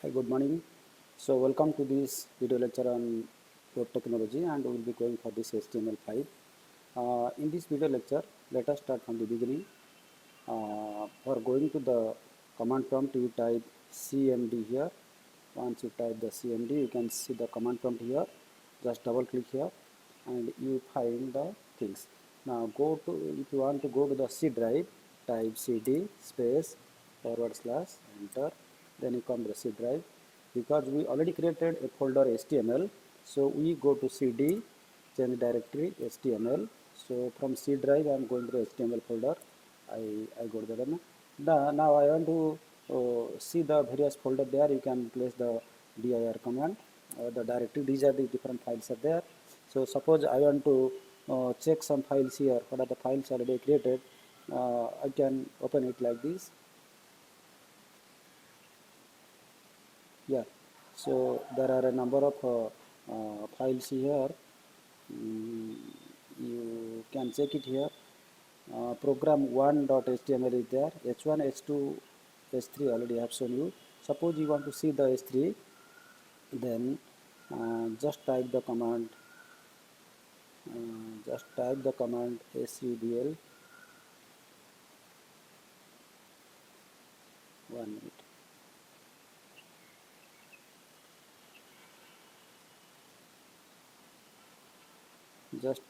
Hi, good morning. So welcome to this video lecture on web technology, and we will be going for this HTML5. In this video lecture, let us start from the beginning. For going to the command prompt, you type CMD here. Once you type the CMD, you can see the command prompt here. Just double click here and you find the things. Now if you want to go to the C drive, type CD space / enter. Then you come to the C drive. Because we already created a folder HTML, so we go to CD, change directory HTML. So from C drive I am going to the HTML folder. I go to the one. Now I want to see the various folder there. You can place the dir command, the directory. These are the different files are there. So suppose I want to check some files here. What are the files already created? I can open it like this. Yeah, so there are a number of files here. You can check it here. Program1.html is there. H1, H2, H3 already have shown you. Suppose you want to see the H3, then just type the command. Subl. 1 minute. Just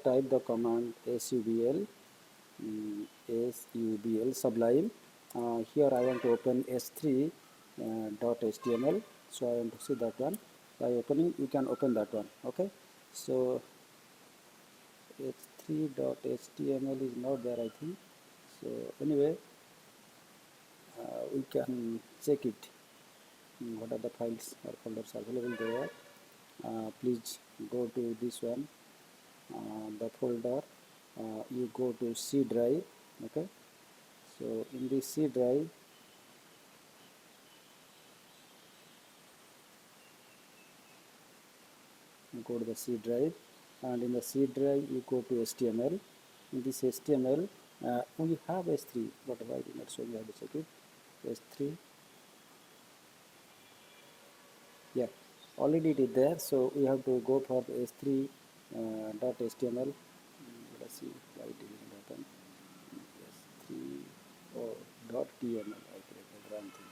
type the command subl. Sublime. Here I want to open s3 .html, so I want to see that one. By opening, you can open that one. Okay, so h3.html is not there, I think. So anyway, we can check it. What are the files or folders available there? Please go to this one, the folder. You go to C drive. Okay, so in the C drive, go to the C drive, and in the C drive you go to HTML. In this HTML, we have S3, but why did not show? You have to check it. S3, yeah, already it is there. So we have to go for S3 .html. Let's see why it didn't happen. S3 .tml. I created wrong thing.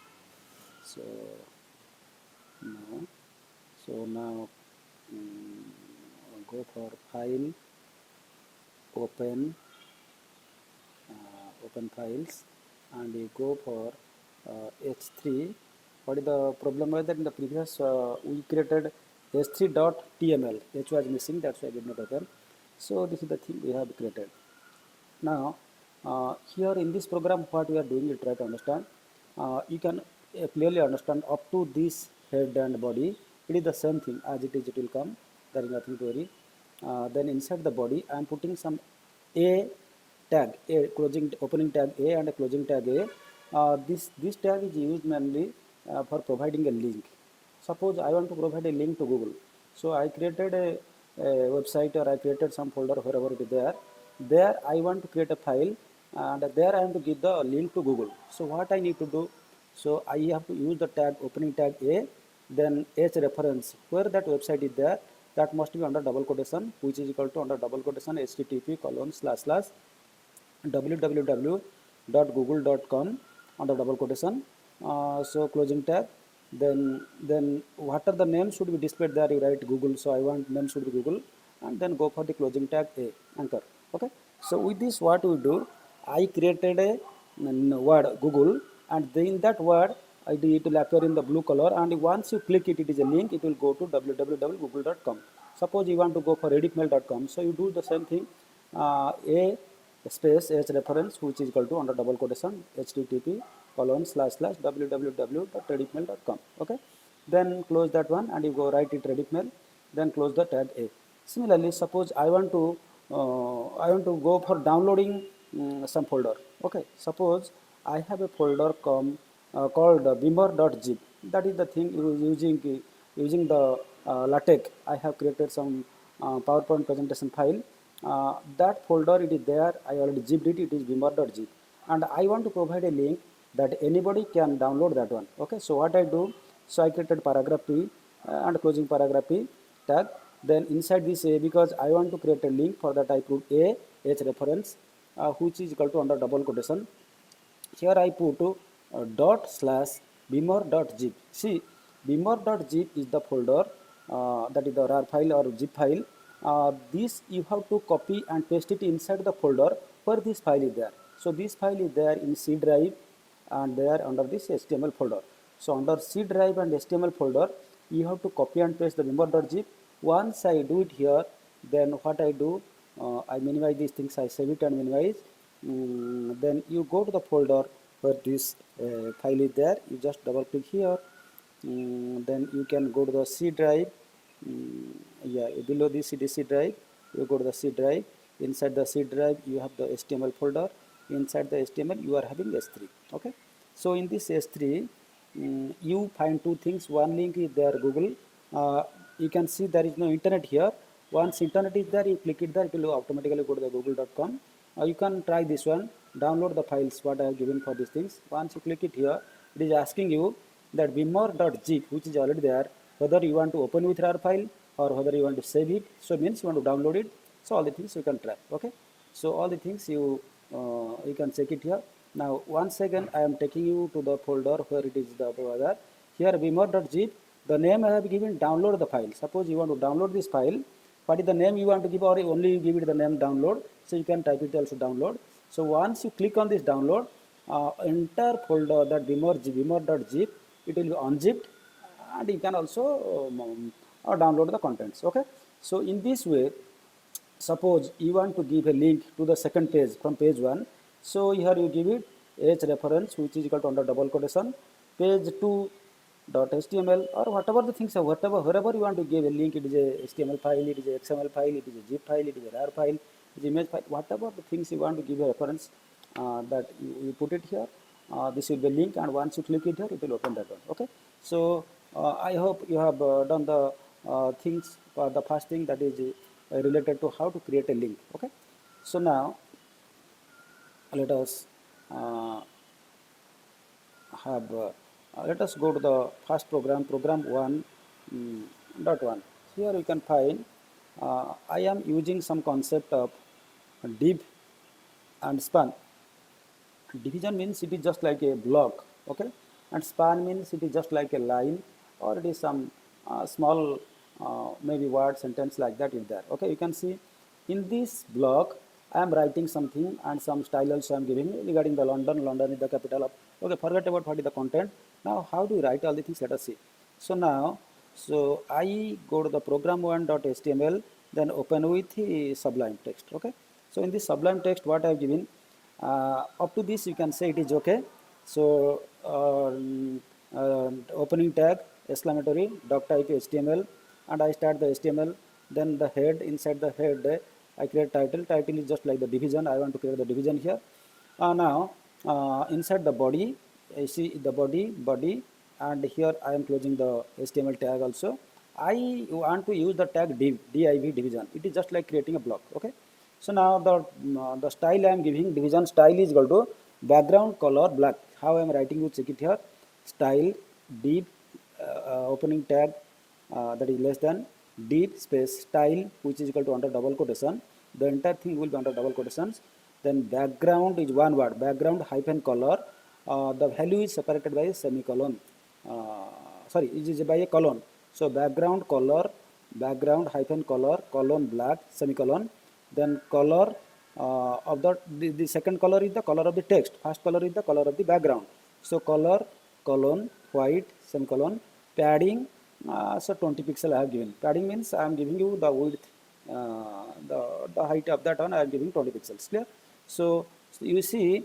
So now, go for file, open files, and you go for h3. What is the problem was that in the previous we created h3.tml. H was missing, that's why I did not open. So this is the thing we have created. Now here in this program, what we are doing, you try to understand. You can clearly understand up to this head and body. It is the same thing as it is. It will come. There is nothing to worry. Then inside the body, I am putting some a tag, a closing opening tag A and a closing tag A. This tag is used mainly for providing a link. Suppose I want to provide a link to Google. So I created a website, or I created some folder wherever it is there. There I want to create a file, and there I want to give the link to Google. So what I need to do? So I have to use the tag opening tag A, then H reference where that website is there. That must be under double quotation, which is equal to under double quotation http://www.google.com under double quotation. So closing tag. Then what are the names should be displayed there? You write Google. So I want name should be Google, and then go for the closing tag A, anchor. Okay. So with this, what we do? I created a word Google, and in that word it will appear in the blue color, and once you click it, it is a link. It will go to www.google.com. Suppose you want to go for editmail.com, so you do the same thing. A space H reference, which is equal to under double quotation http://www.redditmail.com. Okay, then close that one and you go write it redditmail, then close the tag A. Similarly, suppose I want to go for downloading some folder. Okay, suppose I have a folder called beamer.zip. That is the thing using the LaTeX. I have created some PowerPoint presentation file. That folder, it is there. I already zipped it. It is beamer.zip, and I want to provide a link that anybody can download that one. Okay, so what I do, so I created paragraph P and closing paragraph P tag. Then inside this A, because I want to create a link, for that I put A H reference, which is equal to under double quotation. Here I put dot slash beamer.zip. See, beamer.zip is the folder, that is the RAR file or zip file. This you have to copy and paste it inside the folder where this file is there. So this file is there in C drive and there under this HTML folder. So under C drive and HTML folder, you have to copy and paste the beamer.zip. Once I do it here, then what I do, I minimize these things, I save it and minimize. Then you go to the folder where this file is there, you just double click here. Then you can go to the C drive. Yeah, below this C drive, you go to the C drive. Inside the C drive you have the HTML folder. Inside the HTML you are having S3. Okay, so in this S3, you find two things. One link is there, Google. You can see there is no internet here. Once internet is there, you click it there, it will automatically go to the google.com. You can try this one, download the files what I have given for these things. Once you click it here, it is asking you that beamer.zip, which is already there, whether you want to open with RAR file or whether you want to save it. So means you want to download it. So all the things you can try. Okay, so all the things you can check it here. Now once again I am taking you to the folder where it is the other. Here beamer.zip, the name I have given download the file. Suppose you want to download this file, what is the name you want to give, or only you give it the name download. So you can type it also download. So once you click on this download, entire folder that beamer.zip, it will be unzipped, and you can also download the contents. Okay, so in this way, suppose you want to give a link to the second page from page 1. So here you give it H reference, which is equal to under double quotation page 2 dot html, or whatever the things are, wherever you want to give a link. It is a HTML file, it is a XML file, it is a zip file, it is a RAR file, it is image file, whatever the things you want to give a reference, that you put it here. This will be a link, and once you click it here, it will open that one. Okay, so I hope you have done the things for the first thing, that is related to how to create a link. Okay, so now let us let us go to the first program 1 dot 1. Here you can find I am using some concept of div and span. Division means it is just like a block, okay, and span means it is just like a line, or it is some small maybe word sentence like that is there. Okay, you can see in this block I am writing something and some style also I am giving regarding the London. London is the capital of. Okay, forget about what is the content. Now how do you write all the things? Let us see. So now, so I go to the program1.html, then open with the Sublime text. Okay, so in this Sublime text, what I have given, up to this you can say it is okay. So opening tag exclamatory doc type HTML, and I start the HTML. Then the head, inside the head I create title. Title is just like the division. I want to create the division here. Now inside the body, I see the body, and here I am closing the HTML tag also. I want to use the tag div division. It is just like creating a block. Okay, so now the style I am giving, division style is equal to background color black. How I am writing, you check it here. Style div opening tag, that is less than div space style, which is equal to under double quotation. The entire thing will be under double quotations. Then background is one word, background hyphen color. The value is separated by a semicolon. Sorry, it is by a colon. So background color, background hyphen color, colon black, semicolon. Then color of the second color is the color of the text. First color is the color of the background. So color colon white semicolon. Padding, so 20 pixel I have given. Padding means I am giving you the width, the height of that one I am giving 20 pixels. Clear? So you see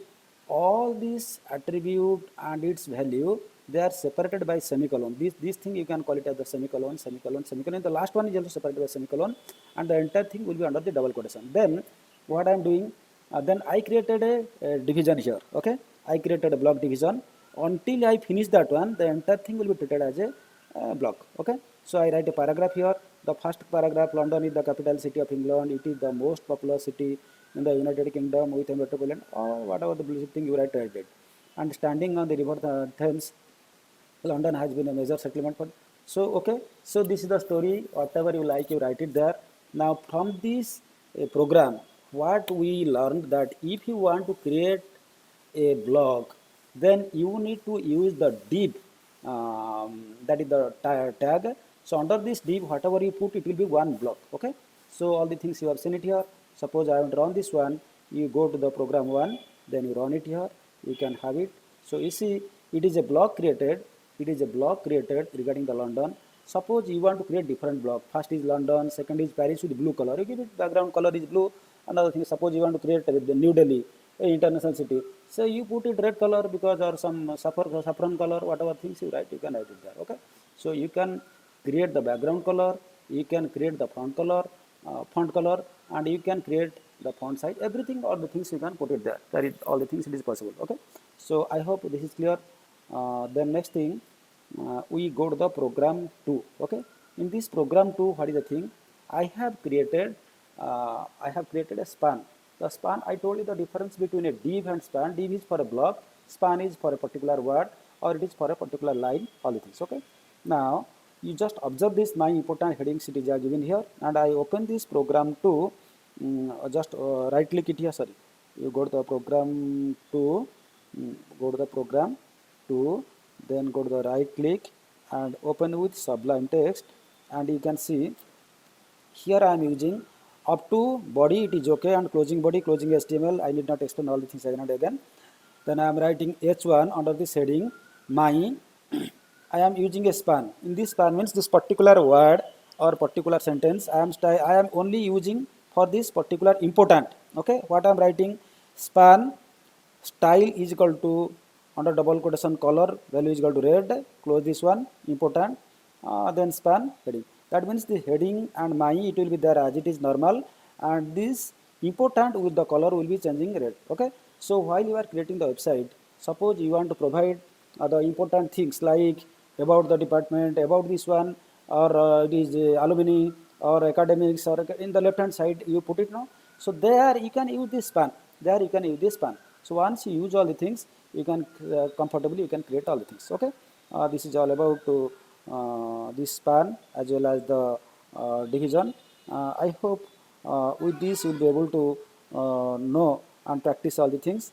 all these attribute and its value, they are separated by semicolon. This thing you can call it as the semicolon, semicolon, semicolon. The last one is also separated by semicolon, and the entire thing will be under the double quotation. Then what I am doing, then I created a division here. Okay, I created a block division. Until I finish that one, the entire thing will be treated as a block. Okay, so I write a paragraph here. The first paragraph, London is the capital city of England. It is the most popular city in the United Kingdom with a metropolitan, or whatever the bullshit thing you write it. and standing on the river Thames, London has been a major settlement for. So okay, so this is the story. Whatever you like, you write it there. Now from this program, what we learned that if you want to create a blog, then you need to use the div, that is the tag. So under this div, whatever you put, it will be one block. Okay. So all the things you have seen it here. Suppose I want to run this one. You go to the program one, then you run it here. You can have it. So you see, it is a block created. It is a block created regarding the London. Suppose you want to create different block. First is London, second is Paris with blue color. You give it background color is blue. Another thing, suppose you want to create the New Delhi, a international city. So you put it red color because or some saffron color, whatever things you write, you can write it there. Okay. So you can create the background color, you can create the font color, and you can create the font size. Everything, all the things you can put it there. That is all the things it is possible. Okay. So I hope this is clear. Then next thing, we go to the program 2. Okay. In this program 2, what is the thing? I have created a span. The span, I told you the difference between a div and span. Div is for a block, span is for a particular word, or it is for a particular line, all the things. Okay. Now you just observe this, my important headings it is given here, and I open this program 2. Just right click it here, sorry. You go to the program 2, go to the program 2, then go to the right click and open with Sublime Text, and you can see here I am using up to body, it is okay, and closing body, closing HTML. I need not explain all the things again and again. Then I am writing H1 under this heading my. I am using a span. In this span means this particular word or particular sentence I am only using for this particular important. Okay, what I am writing, span style is equal to under double quotation color value is equal to red, close this one, important, then span heading. That means the heading and my it will be there as it is normal, and this important with the color will be changing red. Okay. So while you are creating the website, suppose you want to provide the important things like about the department, about this one, or it is alumni or academics, or in the left hand side you put it now. So there you can use this span. There you can use this span. So once you use all the things, you can comfortably you can create all the things. Okay. This is all about this span as well as the division. I hope with this you will be able to know and practice all the things.